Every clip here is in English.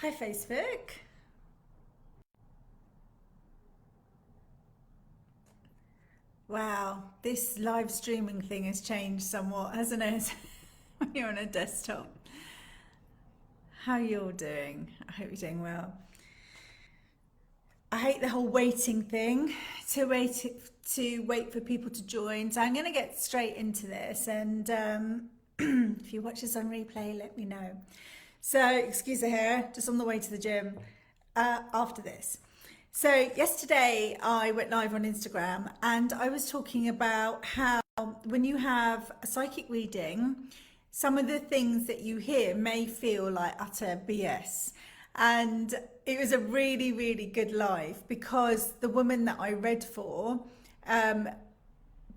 Hi, Facebook. Wow, this live streaming thing has changed somewhat, hasn't it? When you're on a desktop. How you all doing? I hope you're doing well. I hate the whole waiting thing to wait for people to join. So I'm going to get straight into this, and if you watch this on replay, let me know. So excuse the hair, just on the way to the gym after this. So yesterday I went live on Instagram and I was talking about how when you have a psychic reading, some of the things that you hear may feel like utter BS. And it was a really, really good live because the woman that I read for, um,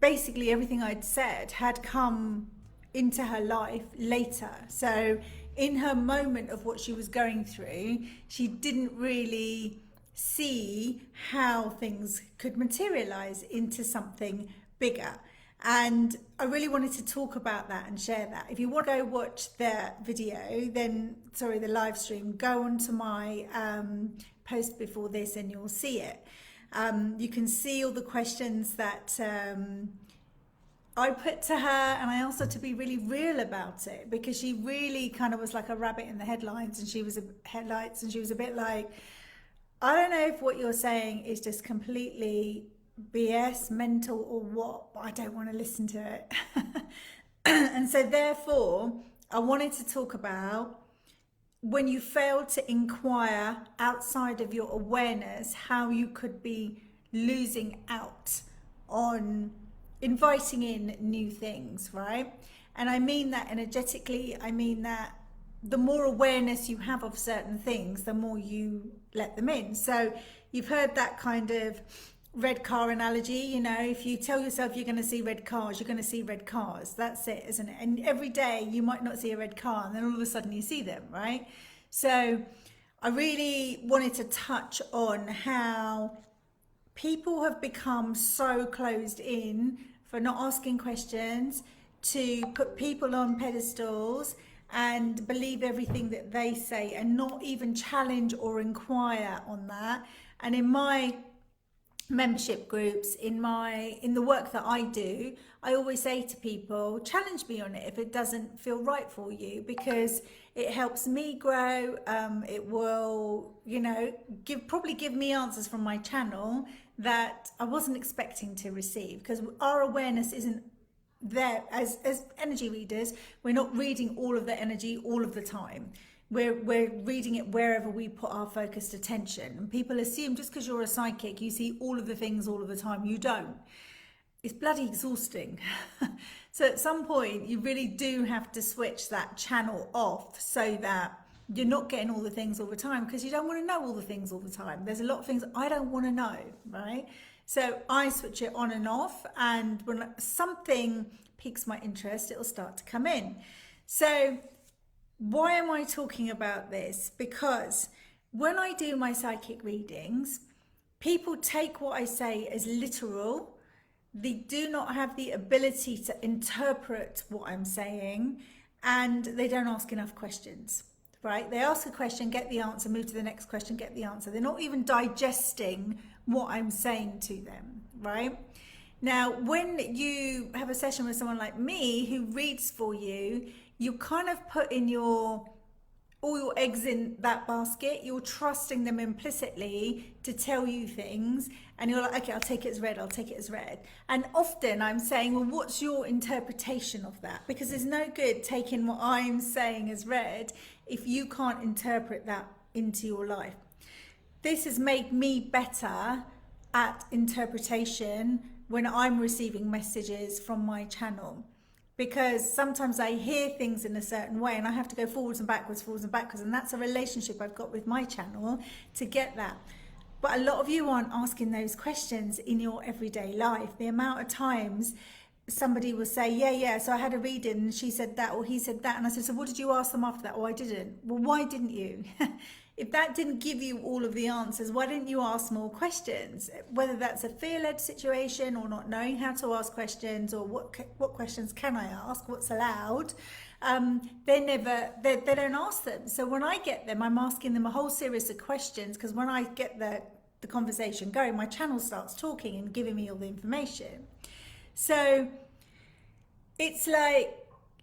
basically everything I'd said had come into her life later. So in her moment of what she was going through, she didn't really see how things could materialize into something bigger. And I really wanted to talk about that and share that. If you want to go watch the video, then, sorry, the live stream, go onto my post before this and you'll see it. You can see all the questions that I put to her, and I asked her to be really real about it because she really kind of was like a rabbit in the headlines, and she was a bit like, I don't know if what you're saying is just completely BS, mental, or what, but I don't want to listen to it. And so therefore, I wanted to talk about when you fail to inquire outside of your awareness, how you could be losing out on inviting in new things, right? And I mean that energetically. I mean that the more awareness you have of certain things, the more you let them in. So you've heard that kind of red car analogy, you know, if you tell yourself you're going to see red cars, you're going to see red cars. That's it, isn't it? And every day you might not see a red car, and then all of a sudden you see them, right? So I really wanted to touch on how people have become so closed in for not asking questions, to put people on pedestals and believe everything that they say and not even challenge or inquire on that. And in my membership groups, in the work that I do, I always say to people, challenge me on it if it doesn't feel right for you, because it helps me grow. It will, you know, probably give me answers from my channel that I wasn't expecting to receive, because our awareness isn't there. As energy readers, we're not reading all of the energy all of the time. We're reading it wherever we put our focused attention. And people assume just because you're a psychic, you see all of the things all of the time. You don't. It's bloody exhausting. So at some point, you really do have to switch that channel off so that you're not getting all the things all the time, because you don't want to know all the things all the time. There's a lot of things I don't want to know, right? So I switch it on and off, and when something piques my interest, it will start to come in. So why am I talking about this? Because when I do my psychic readings, people take what I say as literal. They do not have the ability to interpret what I'm saying, and they don't ask enough questions, right? They ask a question, get the answer, move to the next question, get the answer. They're not even digesting what I'm saying to them, right? Now, when you have a session with someone like me who reads for you, you kind of put in all your eggs in that basket. You're trusting them implicitly to tell you things, and you're like, okay, I'll take it as read, I'll take it as read. And often I'm saying, well, what's your interpretation of that? Because there's no good taking what I'm saying as read if you can't interpret that into your life. This has made me better at interpretation when I'm receiving messages from my channel, because sometimes I hear things in a certain way and I have to go forwards and backwards, and that's a relationship I've got with my channel to get that. But a lot of you aren't asking those questions in your everyday life. The amount of times somebody will say, yeah, so I had a reading and she said that or he said that, and I said, so what did you ask them after that? Oh, I didn't. Well, why didn't you? If that didn't give you all of the answers, why didn't you ask more questions? Whether that's a fear-led situation or not knowing how to ask questions, or what questions can I ask, what's allowed, they don't ask them. So when I get them, I'm asking them a whole series of questions, because when I get the conversation going, my channel starts talking and giving me all the information. So it's like,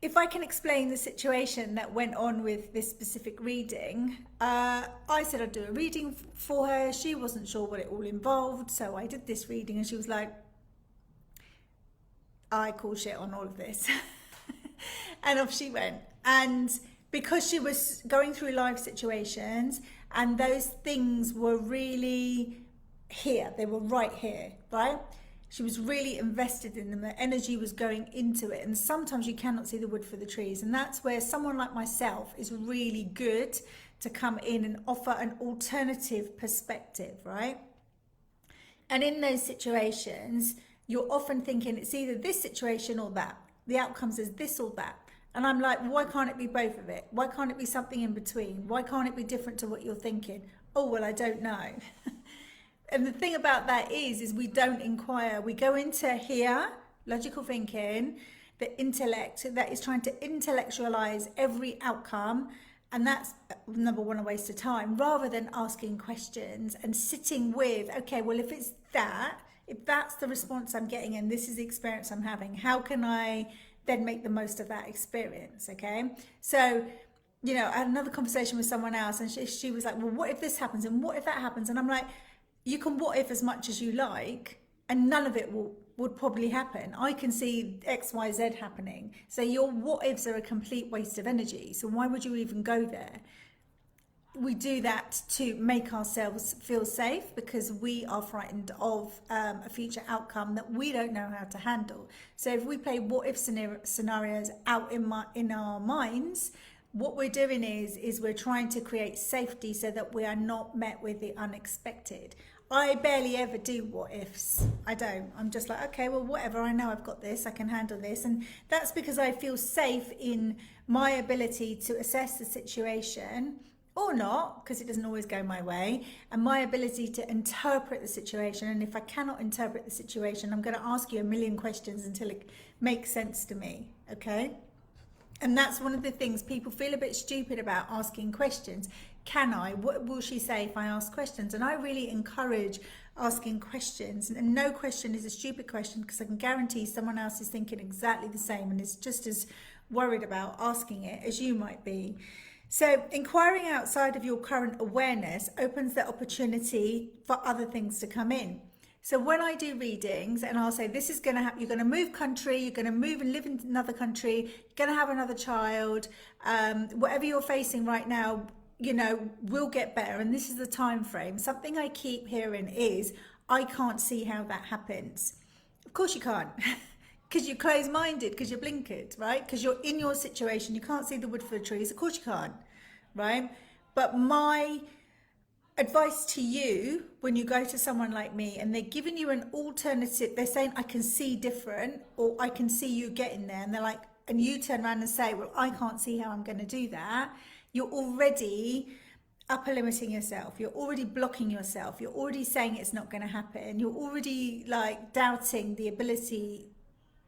if I can explain the situation that went on with this specific reading, I said I'd do a reading for her. She wasn't sure what it all involved, so I did this reading, and she was like, I call shit on all of this. And off she went. And because she was going through life situations, and those things were really here, they were right here, right? She was really invested in them. The energy was going into it. And sometimes you cannot see the wood for the trees. And that's where someone like myself is really good to come in and offer an alternative perspective, right? And in those situations, you're often thinking it's either this situation or that. The outcomes is this or that. And I'm like, why can't it be both of it? Why can't it be something in between? Why can't it be different to what you're thinking? Oh, well, I don't know. And the thing about that is we don't inquire. We go into here, logical thinking, the intellect that is trying to intellectualize every outcome. And that's, number one, a waste of time, rather than asking questions and sitting with, okay, well, if it's that, if that's the response I'm getting and this is the experience I'm having, how can I then make the most of that experience? Okay. So, you know, I had another conversation with someone else, and she was like, well, what if this happens? And what if that happens? And I'm like, you can what if as much as you like, and none of it would probably happen. I can see X, Y, Z happening. So your what ifs are a complete waste of energy. So why would you even go there? We do that to make ourselves feel safe, because we are frightened of a future outcome that we don't know how to handle. So if we play what if scenarios out in our minds, what we're doing is we're trying to create safety so that we are not met with the unexpected. I barely ever do what ifs. I don't. I'm just like, okay, well, whatever. I know I've got this. I can handle this. And that's because I feel safe in my ability to assess the situation, or not, because it doesn't always go my way, and my ability to interpret the situation. And if I cannot interpret the situation, I'm going to ask you a million questions until it makes sense to me. Okay? And that's one of the things people feel a bit stupid about, asking questions. Can I? What will she say if I ask questions? And I really encourage asking questions. And no question is a stupid question, because I can guarantee someone else is thinking exactly the same and is just as worried about asking it as you might be. So inquiring outside of your current awareness opens the opportunity for other things to come in. So when I do readings, and I'll say, this is going to happen, you're going to move country, you're going to move and live in another country, you're going to have another child, whatever you're facing right now, you know, will get better. And this is the time frame. Something I keep hearing is, I can't see how that happens. Of course you can't, because you're closed-minded, because you're blinkered, right? Because you're in your situation, you can't see the wood for the trees. Of course you can't, right? But my advice to you, when you go to someone like me and they're giving you an alternative, they're saying, I can see different, or I can see you getting there, and they're like, and you turn around and say, well, I can't see how I'm going to do that. You're already upper limiting yourself. You're already blocking yourself. You're already saying it's not going to happen. You're already like doubting the ability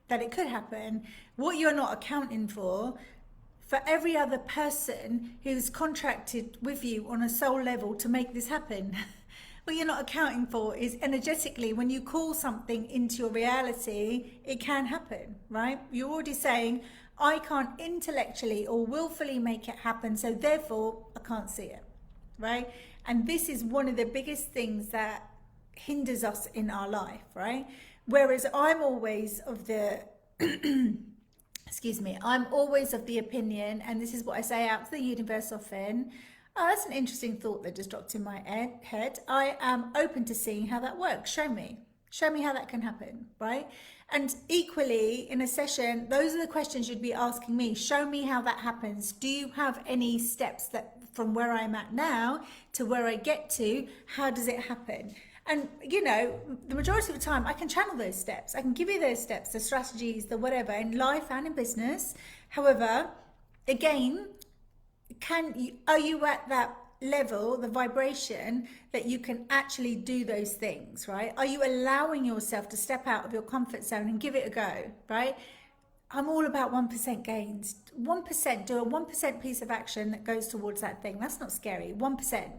that it could happen. What you're not accounting for every other person who's contracted with you on a soul level to make this happen, what you're not accounting for is energetically, when you call something into your reality, it can happen, right? You're already saying, I can't intellectually or willfully make it happen, so therefore I can't see it, right? And this is one of the biggest things that hinders us in our life, right? Whereas I'm always of the I'm always of the opinion, and this is what I say out to the universe often. Oh, that's an interesting thought that just dropped in my head. I am open to seeing how that works. Show me how that can happen, right? And equally in a session, those are the questions you'd be asking me. Show me how that happens. Do you have any steps that from where I'm at now to where I get to, how does it happen? And, you know, the majority of the time I can channel those steps. I can give you those steps, the strategies, the whatever, in life and in business. However, again, are you at that level, the vibration, that you can actually do those things, right? Are you allowing yourself to step out of your comfort zone and give it a go, right? I'm all about 1% gains. 1%, do a 1% piece of action that goes towards that thing. That's not scary. 1%.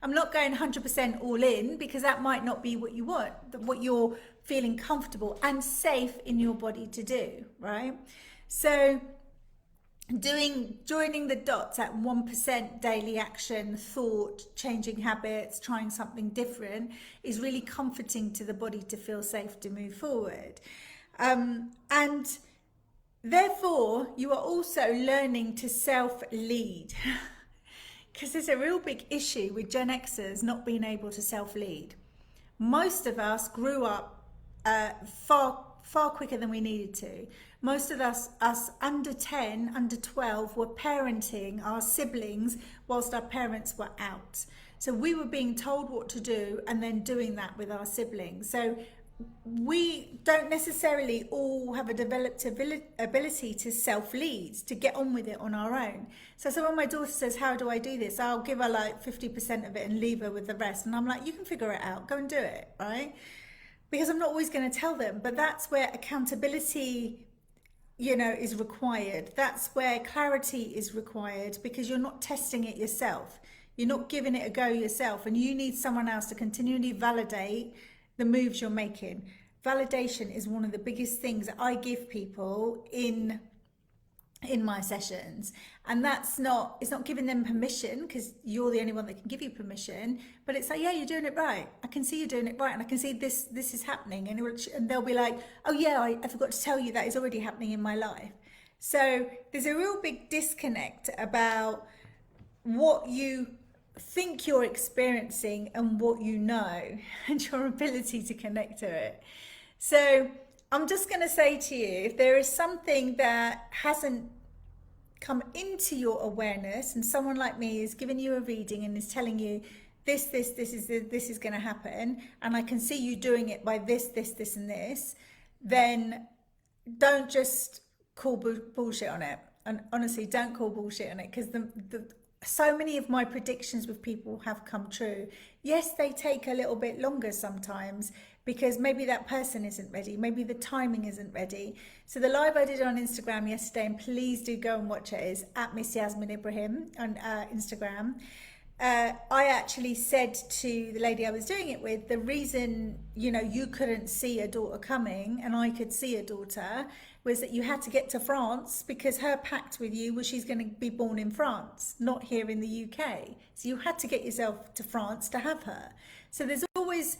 I'm not going 100% all in, because that might not be what you want, what you're feeling comfortable and safe in your body to do, right? So joining the dots at 1% daily action, thought, changing habits, trying something different is really comforting to the body to feel safe to move forward. And therefore, you are also learning to self-lead, because there's a real big issue with Gen Xers not being able to self-lead. Most of us grew up far quicker than we needed to. Most of us under 10, under 12, were parenting our siblings whilst our parents were out. So we were being told what to do and then doing that with our siblings. So we don't necessarily all have a developed ability to self-lead, to get on with it on our own. So when my daughter says, how do I do this? I'll give her like 50% of it and leave her with the rest. And I'm like, you can figure it out, go and do it, right? Because I'm not always going to tell them, but that's where accountability, is required. That's where clarity is required, because you're not testing it yourself. You're not giving it a go yourself, and you need someone else to continually validate the moves you're making. Validation is one of the biggest things that I give people in my sessions, and it's not giving them permission, because you're the only one that can give you permission, but it's like, yeah, you're doing it right, I can see you're doing it right, and I can see this is happening, and they'll be like, oh yeah, I forgot to tell you that is already happening in my life. So there's a real big disconnect about what you think you're experiencing and what you know, and your ability to connect to it. So I'm just going to say to you, if there is something that hasn't come into your awareness, and someone like me is giving you a reading and is telling you this is going to happen, and I can see you doing it by this and this, then don't just call bullshit on it. And honestly, don't call bullshit on it, because so many of my predictions with people have come true. Yes, they take a little bit longer sometimes, because maybe that person isn't ready, maybe the timing isn't ready. So the live I did on Instagram yesterday, and please do go and watch it, is at Miss Yasmin Ibrahim on Instagram. I actually said to the lady I was doing it with, the reason you couldn't see a daughter coming and I could see a daughter was that you had to get to France, because her pact with you was she's going to be born in France, not here in the UK. So you had to get yourself to France to have her. So there's always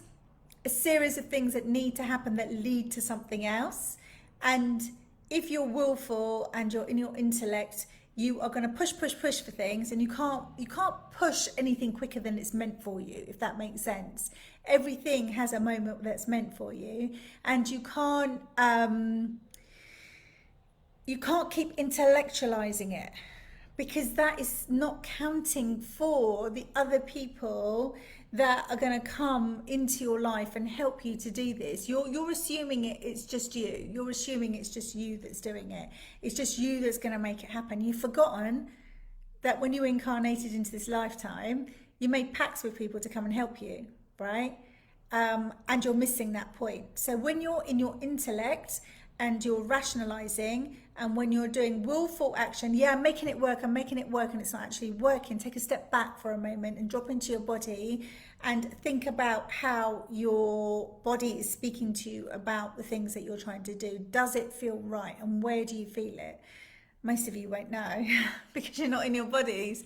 a series of things that need to happen that lead to something else. And if you're willful and you're in your intellect, you are going to push for things, and you can't push anything quicker than it's meant for you, if that makes sense. Everything has a moment that's meant for you, and you can't keep intellectualizing it, because that is not counting for the other people that are going to come into your life and help you to do this. You're assuming it's just you. You're assuming it's just you that's doing it. It's just you that's going to make it happen. You've forgotten that when you incarnated into this lifetime, you made pacts with people to come and help you, right? And you're missing that point. So when you're in your intellect and you're rationalizing, and when you're doing willful action, yeah, I'm making it work, and it's not actually working, take a step back for a moment and drop into your body and think about how your body is speaking to you about the things that you're trying to do. Does it feel right, and where do you feel it? Most of you won't know because you're not in your bodies.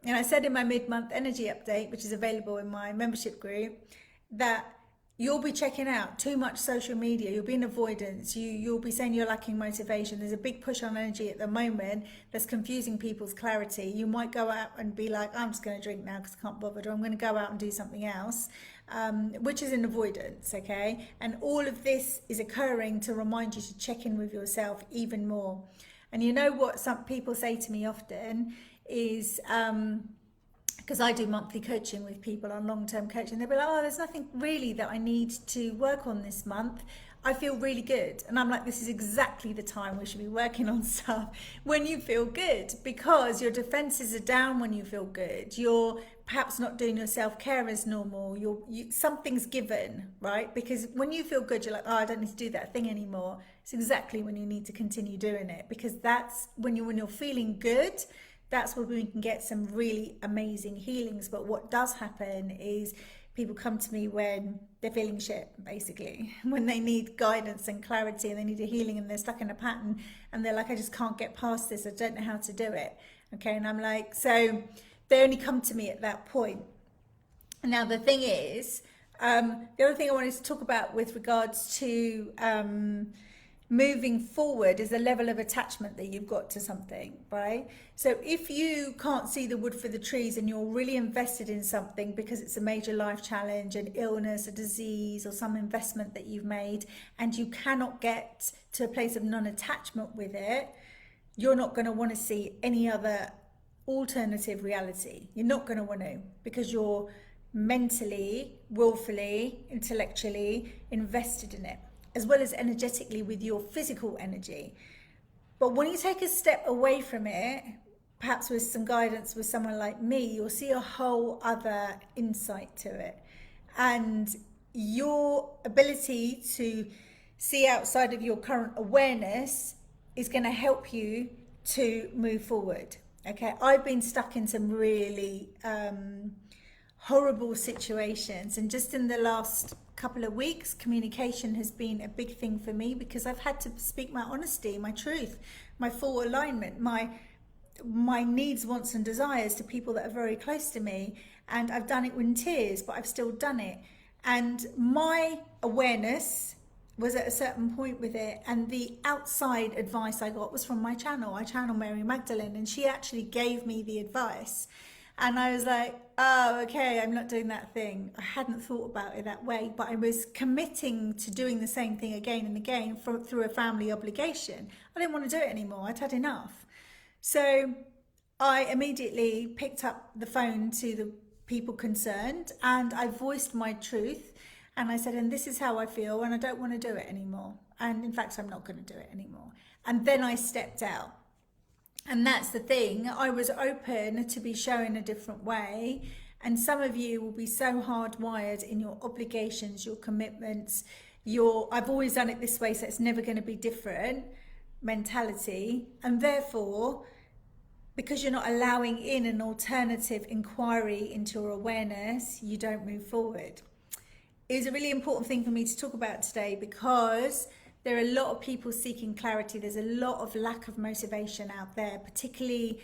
And I said in my mid-month energy update, which is available in my membership group, that you'll be checking out too much social media, you'll be in avoidance, you'll be saying you're lacking motivation. There's a big push on energy at the moment that's confusing people's clarity. You might go out and be like, I'm just going to drink now because I can't bother, or I'm going to go out and do something else, which is in avoidance, okay? And all of this is occurring to remind you to check in with yourself even more. And you know what some people say to me often is, because I do monthly coaching with people on long-term coaching, they'll be like, oh, there's nothing really that I need to work on this month. I feel really good. And I'm like, this is exactly the time we should be working on stuff, when you feel good, because your defenses are down when you feel good. You're perhaps not doing your self-care as normal. Something's given, right? Because when you feel good, you're like, oh, I don't need to do that thing anymore. It's exactly when you need to continue doing it, because that's when you're feeling good. That's where we can get some really amazing healings. But what does happen is people come to me when they're feeling shit, basically, when they need guidance and clarity and they need a healing and they're stuck in a pattern and they're like, I just can't get past this. I don't know how to do it. Okay. And I'm like, so they only come to me at that point. Now, the thing is, the other thing I wanted to talk about with regards to moving forward is the level of attachment that you've got to something, right? So if you can't see the wood for the trees and you're really invested in something because it's a major life challenge, an illness, a disease, or some investment that you've made, and you cannot get to a place of non-attachment with it, you're not going to want to see any other alternative reality. You're not going to want to, because you're mentally, willfully, intellectually invested in it, as well as energetically with your physical energy. But when you take a step away from it, perhaps with some guidance with someone like me, you'll see a whole other insight to it. And your ability to see outside of your current awareness is going to help you to move forward. Okay, I've been stuck in some really horrible situations, and just in the last couple of weeks, communication has been a big thing for me, because I've had to speak my honesty, my truth, my full alignment, my needs, wants and desires to people that are very close to me. And I've done it with tears, but I've still done it. And my awareness was at a certain point with it, and the outside advice I got was from my channel. I channel Mary Magdalene, and she actually gave me the advice. And I was like, oh, okay, I'm not doing that thing. I hadn't thought about it that way, but I was committing to doing the same thing again and again through a family obligation. I didn't want to do it anymore. I'd had enough. So I immediately picked up the phone to the people concerned, and I voiced my truth. And I said, and this is how I feel, and I don't want to do it anymore. And in fact, I'm not going to do it anymore. And then I stepped out. And that's the thing, I was open to be shown a different way. And some of you will be so hardwired in your obligations, your commitments, I've always done it this way, so it's never going to be different mentality. And therefore, because you're not allowing in an alternative inquiry into your awareness, you don't move forward. It was a really important thing for me to talk about today, because there are a lot of people seeking clarity. There's a lot of lack of motivation out there, particularly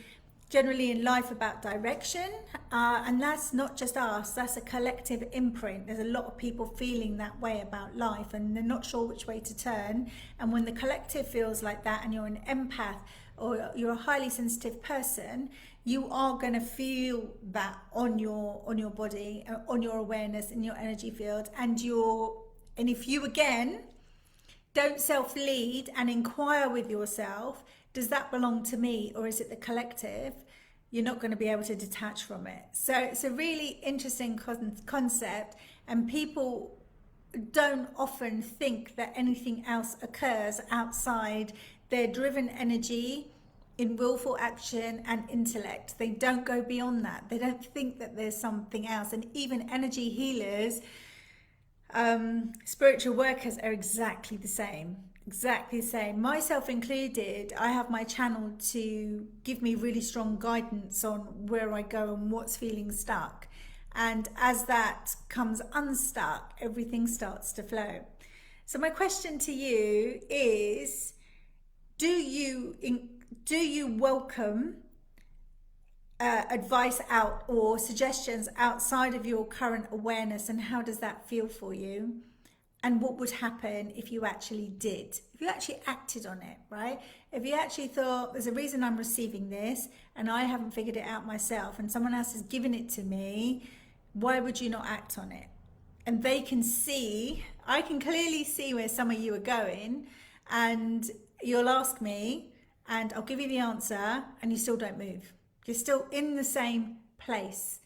generally in life, about direction. And that's not just us, that's a collective imprint. There's a lot of people feeling that way about life, and they're not sure which way to turn. And when the collective feels like that, and you're an empath or you're a highly sensitive person, you are going to feel that on your body, on your awareness, in your energy field. And if you again don't self-lead and inquire with yourself, does that belong to me or is it the collective? You're not going to be able to detach from it. So it's a really interesting concept, and people don't often think that anything else occurs outside their driven energy in willful action and intellect. They don't go beyond that. They don't think that there's something else. And even energy healers, spiritual workers are exactly the same, myself included. I have my channel to give me really strong guidance on where I go and what's feeling stuck, and as that comes unstuck, everything starts to flow. So my question to you is, do you welcome advice out or suggestions outside of your current awareness, and how does that feel for you? And what would happen if you actually did, if you actually acted on it, right? If you actually thought, there's a reason I'm receiving this and I haven't figured it out myself, and someone else has given it to me, why would you not act on it? And they can see, I can clearly see where some of you are going, and you'll ask me and I'll give you the answer, and you still don't move. You're still in the same place,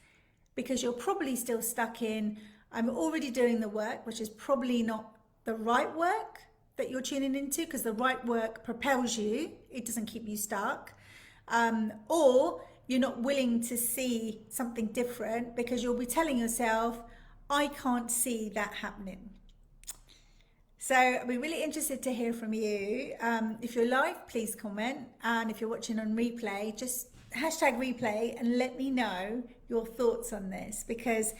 because you're probably still stuck in, I'm already doing the work, which is probably not the right work that you're tuning into, because the right work propels you, it doesn't keep you stuck, or you're not willing to see something different because you'll be telling yourself, I can't see that happening. So I'd be really interested to hear from you. If you're live, please comment. And if you're watching on replay, just hashtag replay and let me know your thoughts on this, because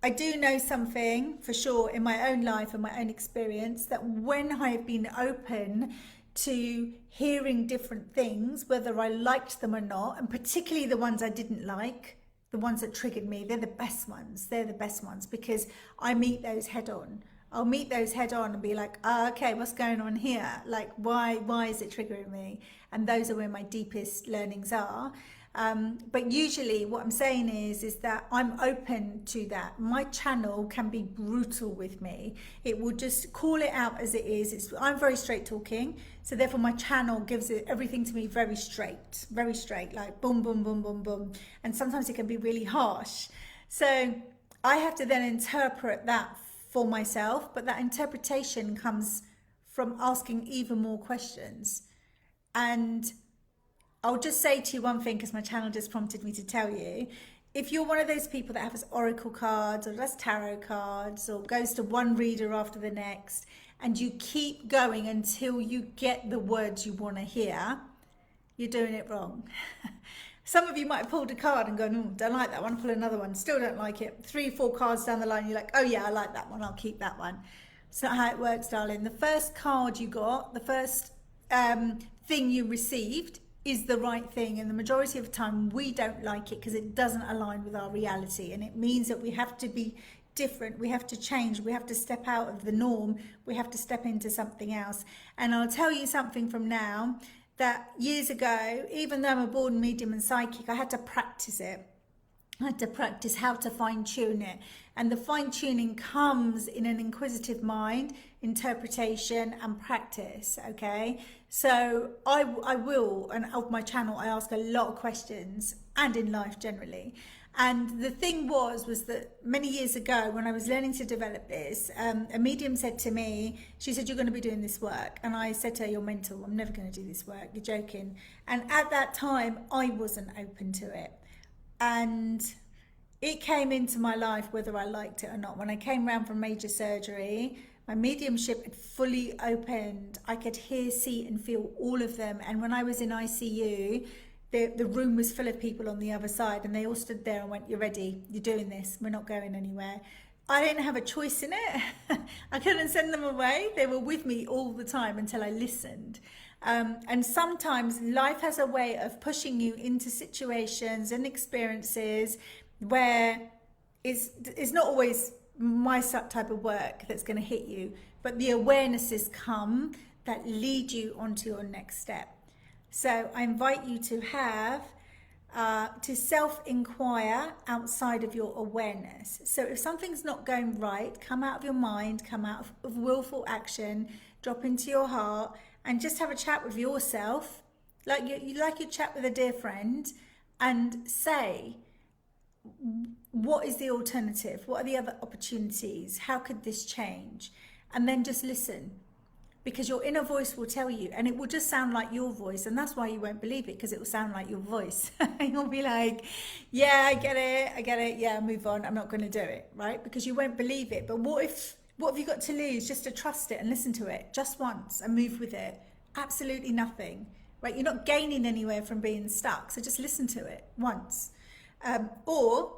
I do know something for sure in my own life and my own experience, that when I have been open to hearing different things, whether I liked them or not, and particularly the ones I didn't like, the ones that triggered me, they're the best ones. They're the best ones because I meet those head on. I'll meet those head on and be like, oh, okay, what's going on here? Like, why is it triggering me? And those are where my deepest learnings are. But usually what I'm saying is that I'm open to that. My channel can be brutal with me. It will just call it out as it is. I'm very straight talking. So therefore my channel gives it everything to me very straight, like boom, boom, boom, boom, boom. And sometimes it can be really harsh. So I have to then interpret that for myself, but that interpretation comes from asking even more questions. And I'll just say to you one thing, because my channel just prompted me to tell you. If you're one of those people that has oracle cards or does tarot cards or goes to one reader after the next, and you keep going until you get the words you want to hear, you're doing it wrong. Some of you might have pulled a card and gone, oh, don't like that one, pull another one, still don't like it. 3, 4 cards down the line, you're like, oh yeah, I like that one, I'll keep that one. It's not how it works, darling. The first card you got, the first thing you received is the right thing, and the majority of the time we don't like it because it doesn't align with our reality, and it means that we have to be different, we have to change, we have to step out of the norm, we have to step into something else. And I'll tell you something from now, that years ago, even though I'm a born medium and psychic, I had to practice it. I had to practice how to fine tune it. And the fine tuning comes in an inquisitive mind, interpretation and practice, okay? So I will, and of my channel, I ask a lot of questions, and in life generally. And the thing was that many years ago when I was learning to develop this, a medium said to me, she said, you're going to be doing this work. And I said to her, you're mental, I'm never going to do this work, you're joking. And at that time, I wasn't open to it. And it came into my life whether I liked it or not. When I came round from major surgery, my mediumship had fully opened. I could hear, see and feel all of them. And when I was in ICU, the room was full of people on the other side, and they all stood there and went, you're ready, you're doing this, we're not going anywhere. I didn't have a choice in it. I couldn't send them away. They were with me all the time until I listened. And sometimes life has a way of pushing you into situations and experiences where it's not always my type of work that's going to hit you, but the awarenesses come that lead you onto your next step. So I invite you to have to self-inquire outside of your awareness. So if something's not going right, come out of your mind, come out of willful action, drop into your heart and just have a chat with yourself, like you chat with a dear friend, and say, what is the alternative? What are the other opportunities? How could this change? And then just listen. Because your inner voice will tell you, and it will just sound like your voice, and that's why you won't believe it, because it will sound like your voice. You'll be like, yeah, I get it, yeah, move on, I'm not going to do it, right? Because you won't believe it. But what have you got to lose? Just to trust it and listen to it just once and move with it. Absolutely nothing, right? You're not gaining anywhere from being stuck, so just listen to it once. Or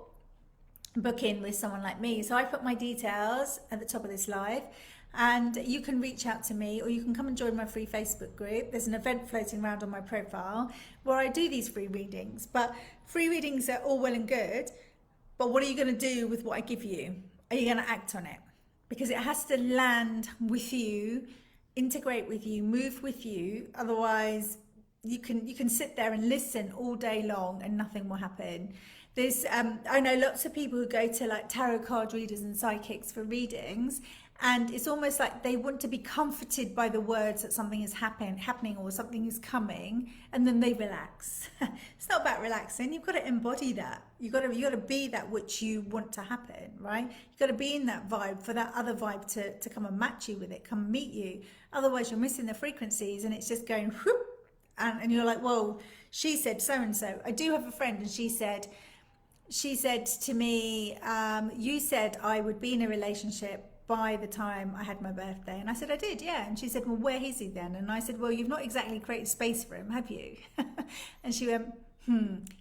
book in with someone like me. So I put my details at the top of this live, and you can reach out to me, or you can come and join my free Facebook group. There's an event floating around on my profile where I do these free readings. But free readings are all well and good, but what are you going to do with what I give you? Are you going to act on it? Because it has to land with you, integrate with you, move with you. Otherwise you can sit there and listen all day long and nothing will happen. There's I know lots of people who go to like tarot card readers and psychics for readings, And it's almost like they want to be comforted by the words that something is happening or something is coming, and then they relax. It's not about relaxing. You've got to embody that. You've got to be that which you want to happen, right? You've got to be in that vibe for that other vibe to come and match you with it, come meet you. Otherwise, you're missing the frequencies, and it's just going whoop, and you're like, whoa, she said so and so. I do have a friend, and she said to me, you said I would be in a relationship by the time I had my birthday. And I said, I did, yeah. And she said, well, where is he then? And I said, well, you've not exactly created space for him, have you? And she went,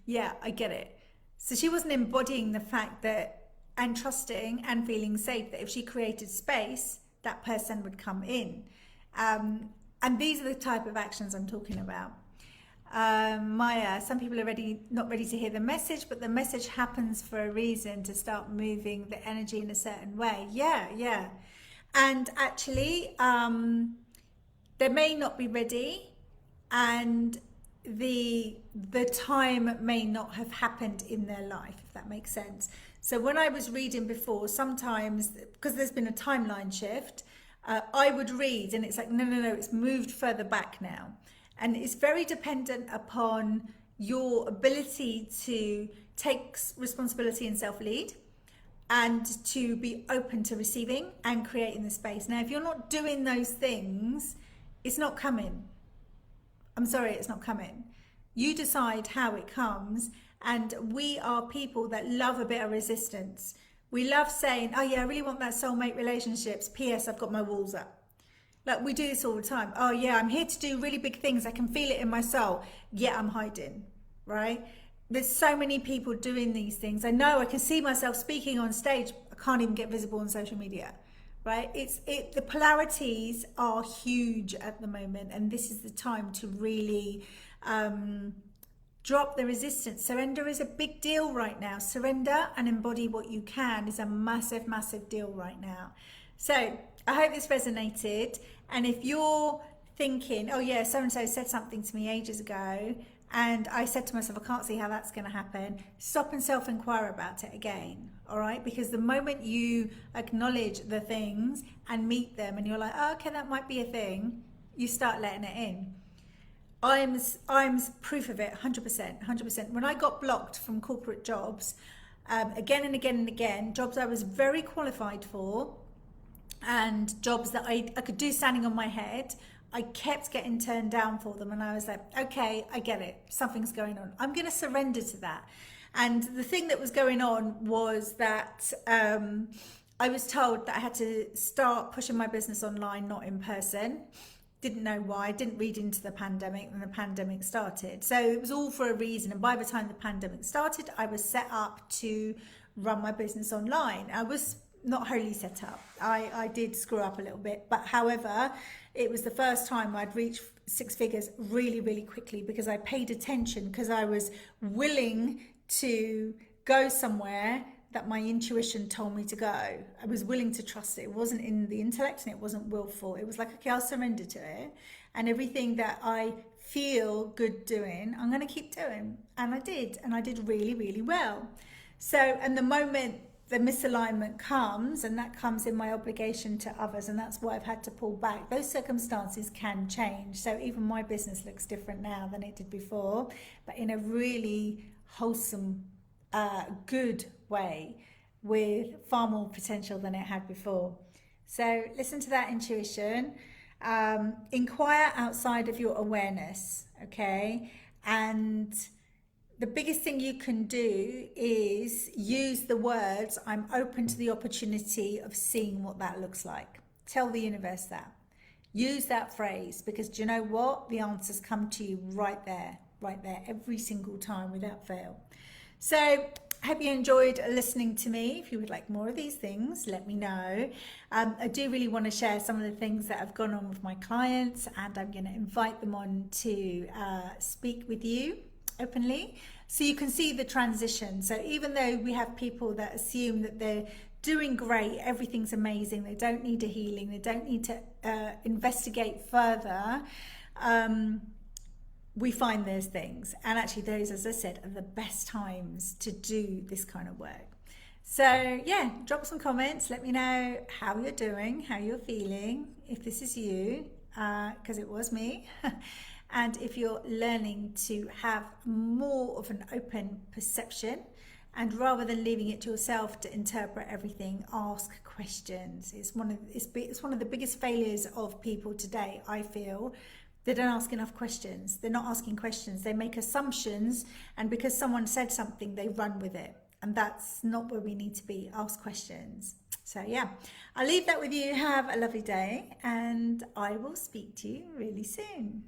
yeah, I get it. So she wasn't embodying the fact that, and trusting and feeling safe, that if she created space, that person would come in. And these are the type of actions I'm talking about. Maya, some people are not ready to hear the message, but the message happens for a reason, to start moving the energy in a certain way. Yeah. And actually, they may not be ready, and the time may not have happened in their life, if that makes sense. So when I was reading before, sometimes, because there's been a timeline shift, I would read and it's like, no, it's moved further back now. And it's very dependent upon your ability to take responsibility and self-lead, and to be open to receiving and creating the space. Now, if you're not doing those things, it's not coming. I'm sorry, it's not coming. You decide how it comes. And we are people that love a bit of resistance. We love saying, oh yeah, I really want that soulmate relationships. P.S. I've got my walls up. Like, we do this all the time. Oh yeah, I'm here to do really big things. I can feel it in my soul. Yeah, I'm hiding, right? There's so many people doing these things. I know I can see myself speaking on stage. I can't even get visible on social media, right? The polarities are huge at the moment, and this is the time to really drop the resistance. Surrender is a big deal right now. Surrender and embody what you can is a massive, massive deal right now. So I hope this resonated. And if you're thinking, oh yeah, so-and-so said something to me ages ago, and I said to myself, I can't see how that's going to happen, stop and self-inquire about it again, all right? Because the moment you acknowledge the things and meet them, and you're like, oh, okay, that might be a thing, you start letting it in. I'm proof of it, 100%. When I got blocked from corporate jobs, again and again and again, jobs I was very qualified for, and jobs that I could do standing on my head, I kept getting turned down for them. And I was like, okay, I get it. Something's going on. I'm going to surrender to that. And the thing that was going on was that I was told that I had to start pushing my business online, not in person. Didn't know why. Didn't read into the pandemic, and the pandemic started. So it was all for a reason. And by the time the pandemic started, I was set up to run my business online. I was not wholly set up. I did screw up a little bit, but however, it was the first time I'd reached six figures really, really quickly, because I paid attention, because I was willing to go somewhere that my intuition told me to go. I was willing to trust it. It wasn't in the intellect, and it wasn't willful. It was like, okay, I'll surrender to it, and everything that I feel good doing, I'm going to keep doing. And I did really, really well. So, and the moment the misalignment comes, and that comes in my obligation to others, and that's why I've had to pull back. Those circumstances can change. So even my business looks different now than it did before, but in a really wholesome, good way, with far more potential than it had before. So listen to that intuition. Inquire outside of your awareness, okay? And the biggest thing you can do is use the words, I'm open to the opportunity of seeing what that looks like. Tell the universe that. Use that phrase, because do you know what? The answers come to you right there, every single time without fail. So I hope you enjoyed listening to me. If you would like more of these things, let me know. I do really want to share some of the things that have gone on with my clients, and I'm going to invite them on to speak with you openly, so you can see the transition. So even though we have people that assume that they're doing great, everything's amazing, they don't need a healing, they don't need to investigate further, we find those things. And actually those, as I said, are the best times to do this kind of work. So yeah, drop some comments. Let me know how you're doing, how you're feeling, if this is you, because it was me. And if you're learning to have more of an open perception, and rather than leaving it to yourself to interpret everything, ask questions. It's one of the biggest failures of people today, I feel. They don't ask enough questions. They're not asking questions. They make assumptions, and because someone said something, they run with it. And that's not where we need to be. Ask questions. So yeah, I'll leave that with you. Have a lovely day, and I will speak to you really soon.